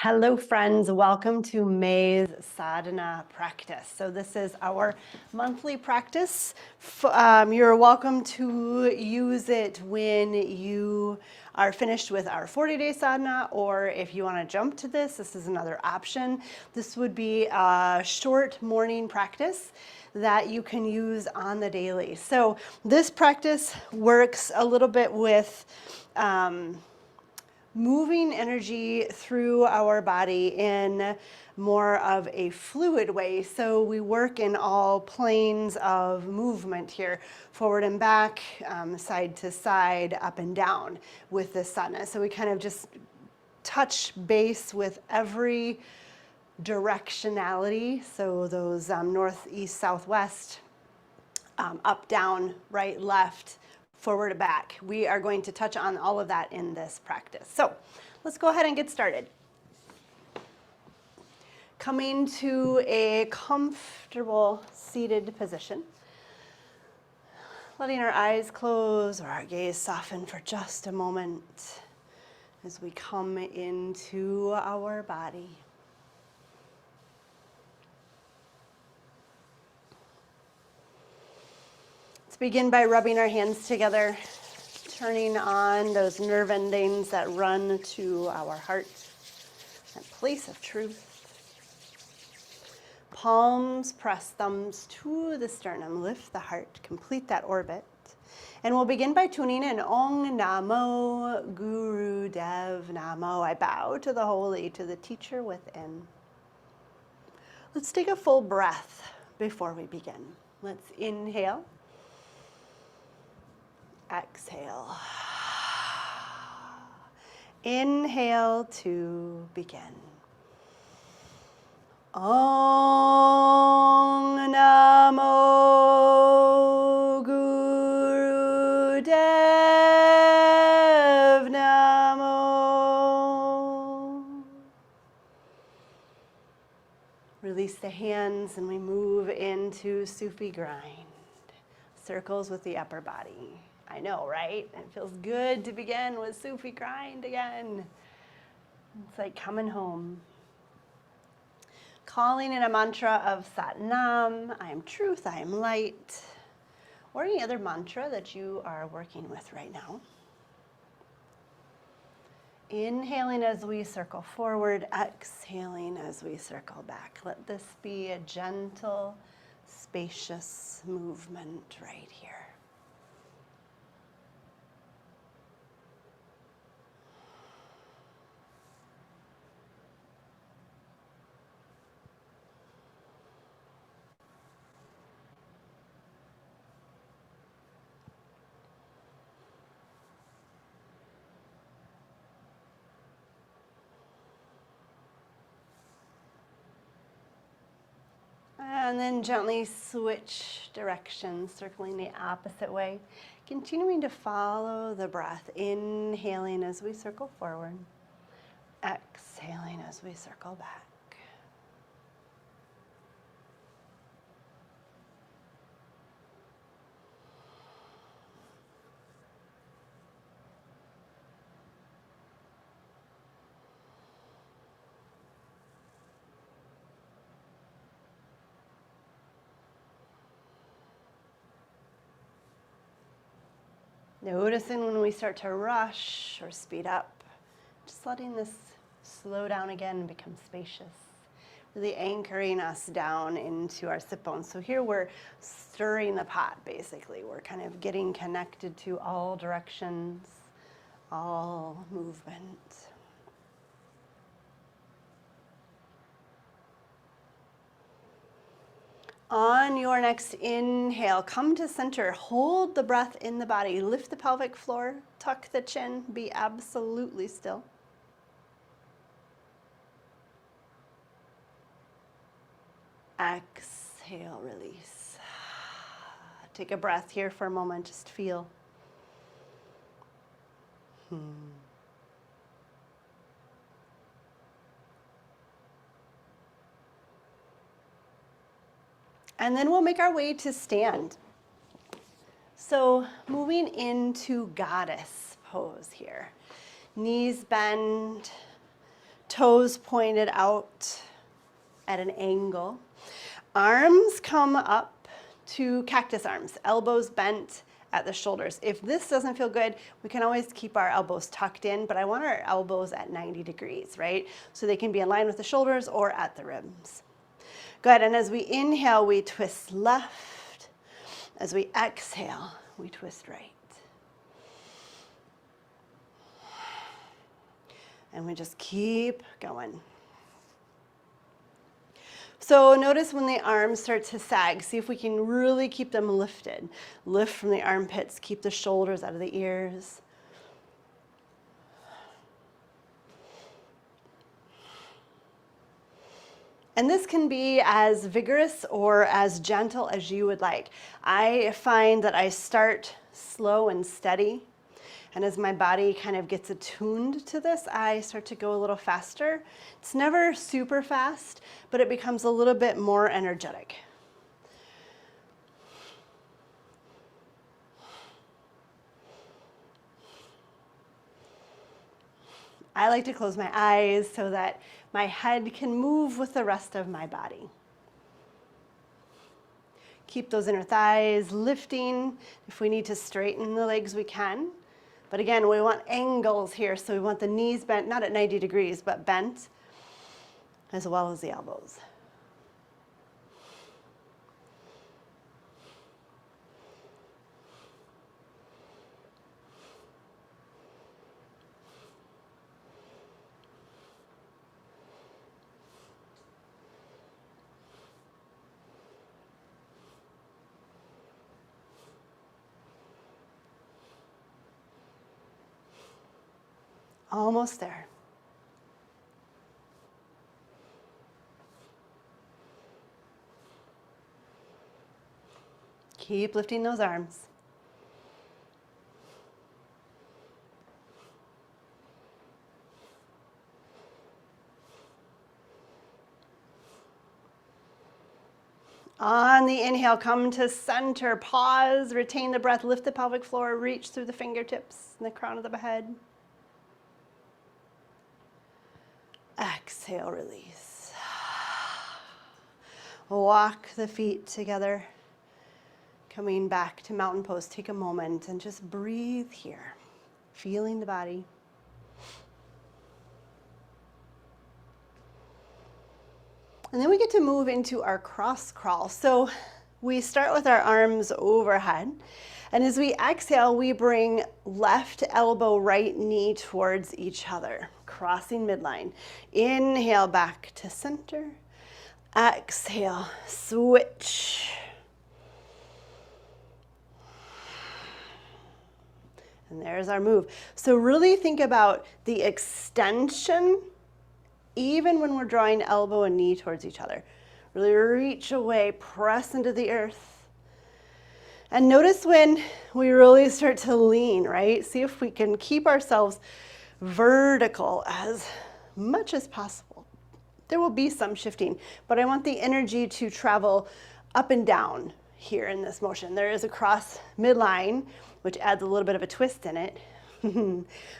Hello friends, welcome to May's Sadhana practice. So this is our monthly practice. You're welcome to use it when you are finished with our 40-day sadhana, or if you want to jump to this is another option. This would be a short morning practice that you can use on the daily. So this practice works a little bit with moving energy through our body in more of a fluid way. So we work in all planes of movement here, forward and back, side to side, up and down with this sadhana. So we kind of just touch base with every directionality. So those north, east, south, west, up, down, right, left, forward to back. We are going to touch on all of that in this practice. So let's go ahead and get started. Coming to a comfortable seated position. Letting our eyes close or our gaze soften for just a moment as we come into our body. Let's begin by rubbing our hands together, turning on those nerve endings that run to our heart, that place of truth. Palms press thumbs to the sternum, lift the heart, complete that orbit. And we'll begin by tuning in. Ong Namo, Guru, Dev Namo. I bow to the holy, to the teacher within. Let's take a full breath before we begin. Let's inhale. Exhale. Inhale to begin. Ong Namo Guru Dev Namo. Release the hands and we move into Sufi grind. Circles with the upper body. I know, right? It feels good to begin with Sufi grind again. It's like coming home. Calling in a mantra of Sadhana, I am truth, I am light, or any other mantra that you are working with right now. Inhaling as we circle forward, exhaling as we circle back. Let this be a gentle, spacious movement right here. And then gently switch directions, circling the opposite way. Continuing to follow the breath, inhaling as we circle forward, exhaling as we circle back. Noticing when we start to rush or speed up, just letting this slow down again and become spacious, really anchoring us down into our sit bones. So here we're stirring the pot, basically. We're kind of getting connected to all directions, all movement. On your next inhale, come to center, hold the breath in the body, lift the pelvic floor, tuck the chin, be absolutely still. Exhale, release. Take a breath here for a moment, just feel. And then we'll make our way to stand. So moving into goddess pose here. Knees bend, Toes pointed out at an angle. Arms come up to cactus arms, elbows bent at the shoulders. If this doesn't feel good, we can always keep our elbows tucked in, but I want our elbows at 90 degrees, right? So they can be in line with the shoulders or at the ribs. Good, and as we inhale, we twist left. As we exhale, we twist right. And we just keep going. So notice when the arms start to sag, see if we can really keep them lifted. Lift from the armpits, keep the shoulders out of the ears. And this can be as vigorous or as gentle as you would like. I find that I start slow and steady. And as my body kind of gets attuned to this, I start to go a little faster. It's never super fast, but it becomes a little bit more energetic. I like to close my eyes so that my head can move with the rest of my body. Keep those inner thighs lifting. If we need to straighten the legs, we can. But again, we want angles here, so we want the knees bent, not at 90 degrees, but bent, as well as the elbows. Almost there. Keep lifting those arms. On the inhale, come to center, pause, retain the breath, lift the pelvic floor, reach through the fingertips and the crown of the head. Exhale, release. Walk the feet together. Coming back to mountain pose, take a moment and just breathe here, feeling the body. And then we get to move into our cross crawl. So we start with our arms overhead. And as we exhale, we bring left elbow, right knee towards each other, crossing midline. Inhale back to center. Exhale, switch. And there's our move. So really think about the extension, even when we're drawing elbow and knee towards each other. Really reach away, press into the earth. And notice when we really start to lean, right? See if we can keep ourselves vertical as much as possible. There will be some shifting, but I want the energy to travel up and down here in this motion. There is a cross midline, which adds a little bit of a twist in it.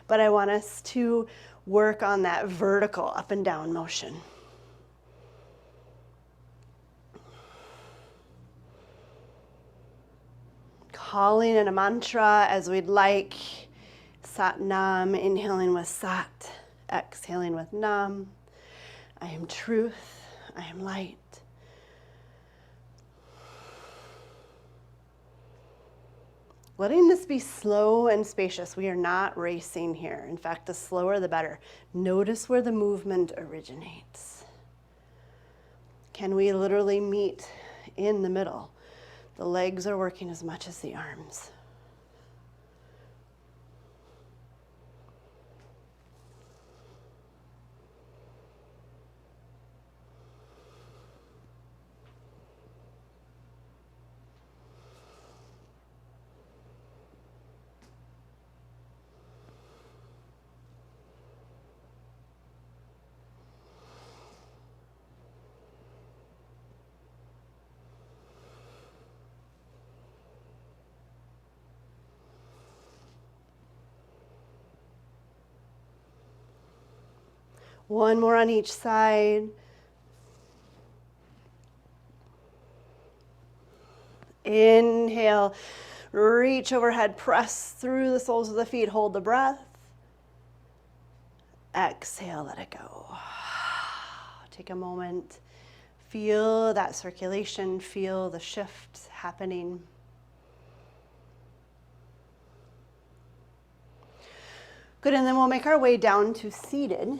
But I want us to work on that vertical up and down motion. Calling in a mantra as we'd like. Sat Nam, inhaling with Sat, exhaling with Nam. I am truth, I am light. Letting this be slow and spacious. We are not racing here. In fact, the slower the better. Notice where the movement originates. Can we literally meet in the middle? The legs are working as much as the arms. One more on each side. Inhale, reach overhead, press through the soles of the feet, hold the breath. Exhale, let it go. Take a moment, feel that circulation, feel the shift happening. Good, and then we'll make our way down to seated,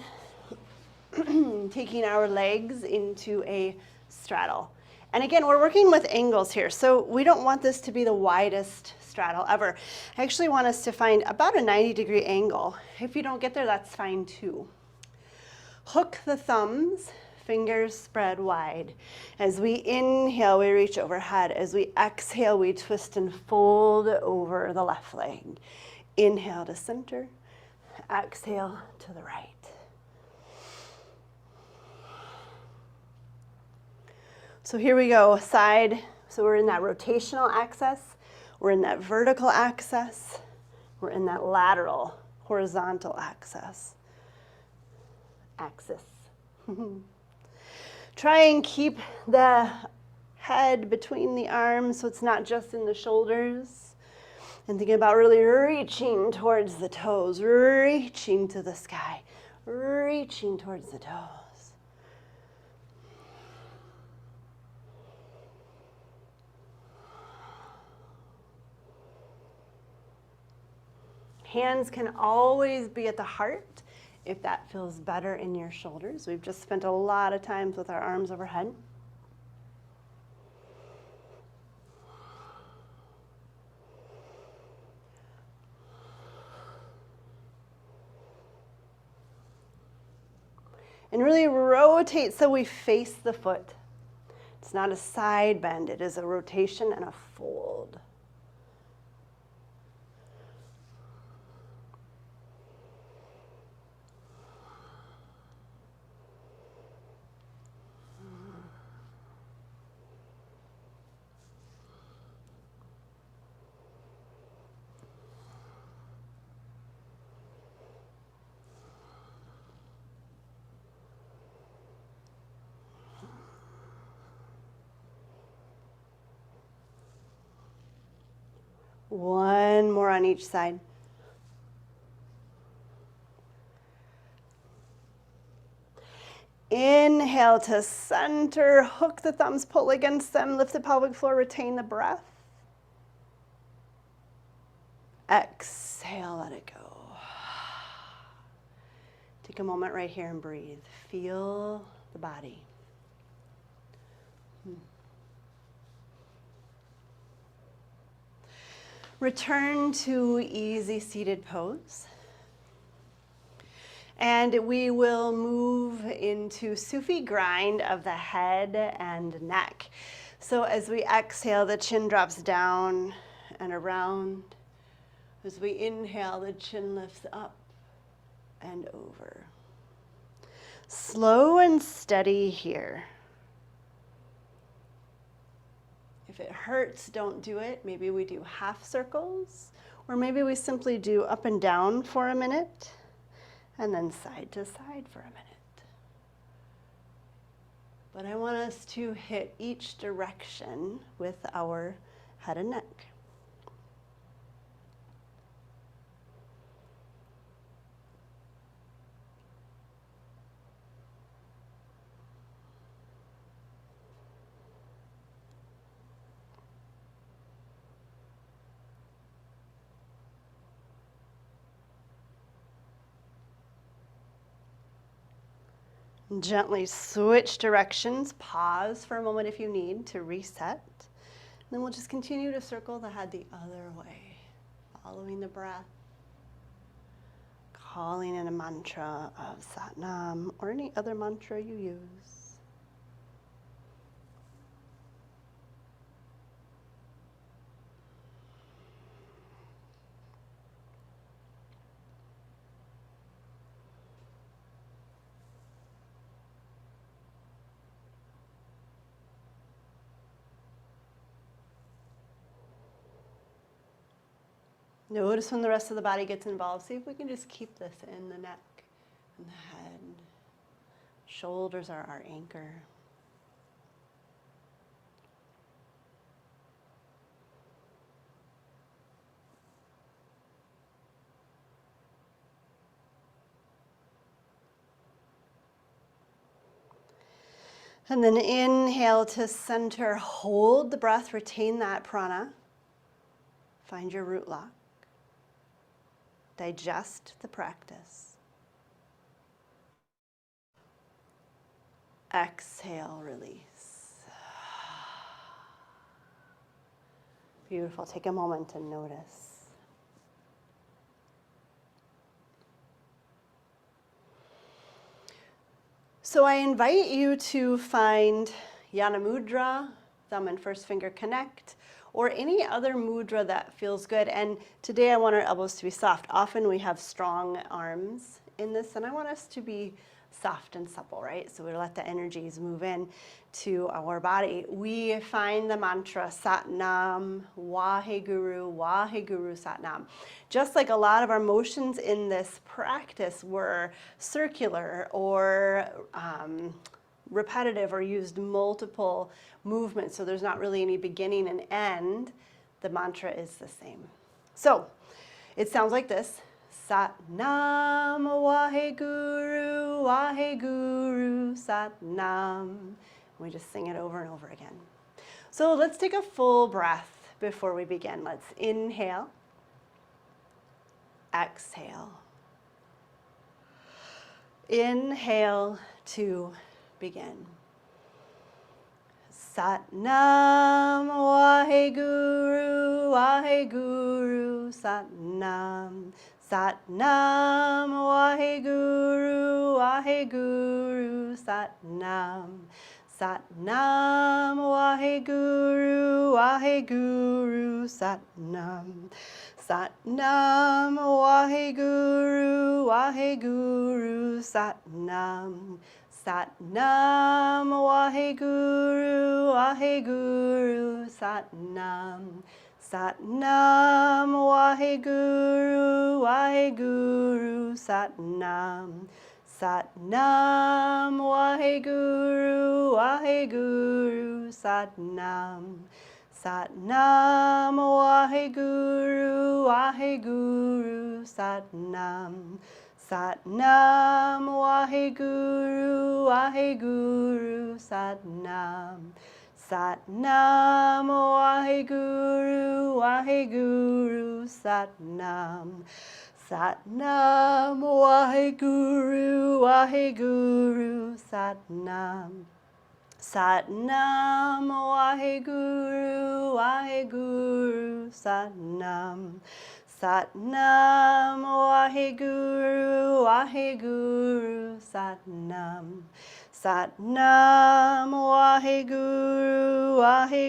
taking our legs into a straddle. And again, we're working with angles here, so we don't want this to be the widest straddle ever. I actually want us to find about a 90-degree angle. If you don't get there, that's fine too. Hook the thumbs, fingers spread wide. As we inhale, we reach overhead. As we exhale, we twist and fold over the left leg. Inhale to center. Exhale to the right. So here we go, side. So we're in that rotational axis. We're in that vertical axis. We're in that lateral, horizontal axis. Try and keep the head between the arms so it's not just in the shoulders. And thinking about really reaching towards the toes, reaching to the sky, reaching towards the toes. Hands can always be at the heart if that feels better in your shoulders. We've just spent a lot of times with our arms overhead. And really rotate so we face the foot. It's not a side bend, it is a rotation and a fold. One more on each side. Inhale to center, hook the thumbs, pull against them, lift the pelvic floor, retain the breath. Exhale, let it go. Take a moment right here and breathe. Feel the body. Return to easy seated pose. And we will move into Sufi grind of the head and neck. So as we exhale, the chin drops down and around. As we inhale, the chin lifts up and over. Slow and steady here. If it hurts, don't do it. Maybe we do half circles, or maybe we simply do up and down for a minute, and then side to side for a minute. But I want us to hit each direction with our head and neck. Gently switch directions. Pause for a moment if you need to reset. Then we'll just continue to circle the head the other way, following the breath, calling in a mantra of Sadhana or any other mantra you use. Notice when the rest of the body gets involved. See if we can just keep this in the neck and the head. Shoulders are our anchor. And then inhale to center, hold the breath, retain that prana. Find your root lock. Digest the practice. Exhale, release. Beautiful. Take a moment to notice. So I invite you to find Yana Mudra, thumb and first finger connect, or any other mudra that feels good. And today I want our elbows to be soft. Often we have strong arms in this, and I want us to be soft and supple, right? So we let the energies move in to our body. We find the mantra Sat Nam, Wahe Guru Sat Nam. Just like a lot of our motions in this practice were circular or repetitive or used multiple movements, so there's not really any beginning and end, the mantra is the same. So it sounds like this. Sat Nam, Wahe Guru, Sat Nam. We just sing it over and over again. So let's take a full breath before we begin. Let's inhale, exhale. Inhale to begin. Sat Nam, Wahe Guru, Sat Nam. Sat Nam, Wahe Guru, Sat Nam. Sat Nam, Wahe Guru, Sat Nam. Sat Nam, Wahe Guru, Sat Nam. Sat Nam, Wahe Guru, Sat Nam. Sat Nam, Wahe Guru, Sat Nam. Sat Nam, Wahe Guru, Sat Nam. Sat Nam, Wahe Guru, Sat Nam. Sat Nam, Wahe Guru, Sat Nam. Sat Nam, Wahe Guru, Sat Nam. Sat Nam, Wahe Guru, Sat Nam. Sat Nam, Wahe Guru, Sat Nam. Sat Nam, Wahe Guru, Sat Nam. Sat Nam, Wahe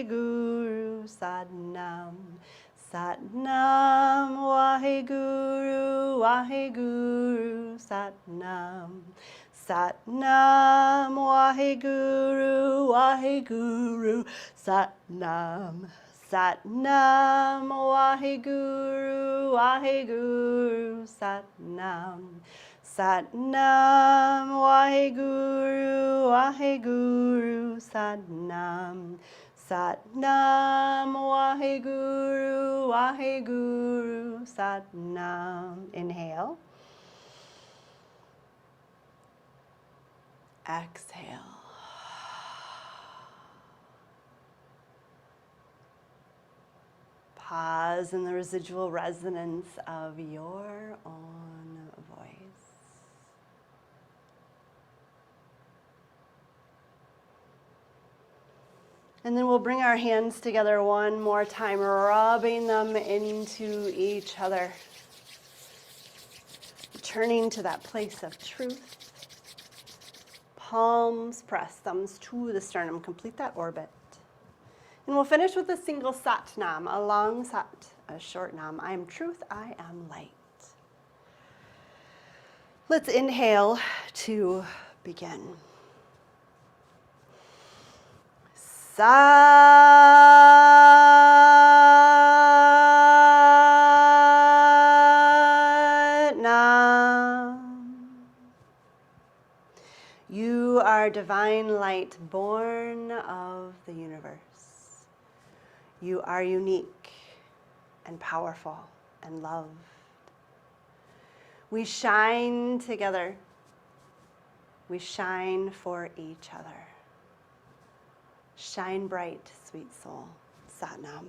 Guru, Sat Nam. Sat Nam, Wahe Guru, Sat Nam. Sat Nam, Wahe Guru, Sat Nam. Sat Nam, Wahe Guru, Sat Nam. Sat Nam, Wahe Guru, Sat Nam. Sat Nam, Wahe Guru, Sat Nam. Inhale. Exhale. Pause in the residual resonance of your own voice. And then we'll bring our hands together one more time, rubbing them into each other. Returning to that place of truth. Palms press, thumbs to the sternum. Complete that orbit. And we'll finish with a single Sat Nam, a long Sat, a short Nam. I am truth, I am light. Let's inhale to begin. Sat Nam. You are divine light born of the universe. You are unique and powerful and loved. We shine together. We shine for each other. Shine bright, sweet soul. Sat Nam.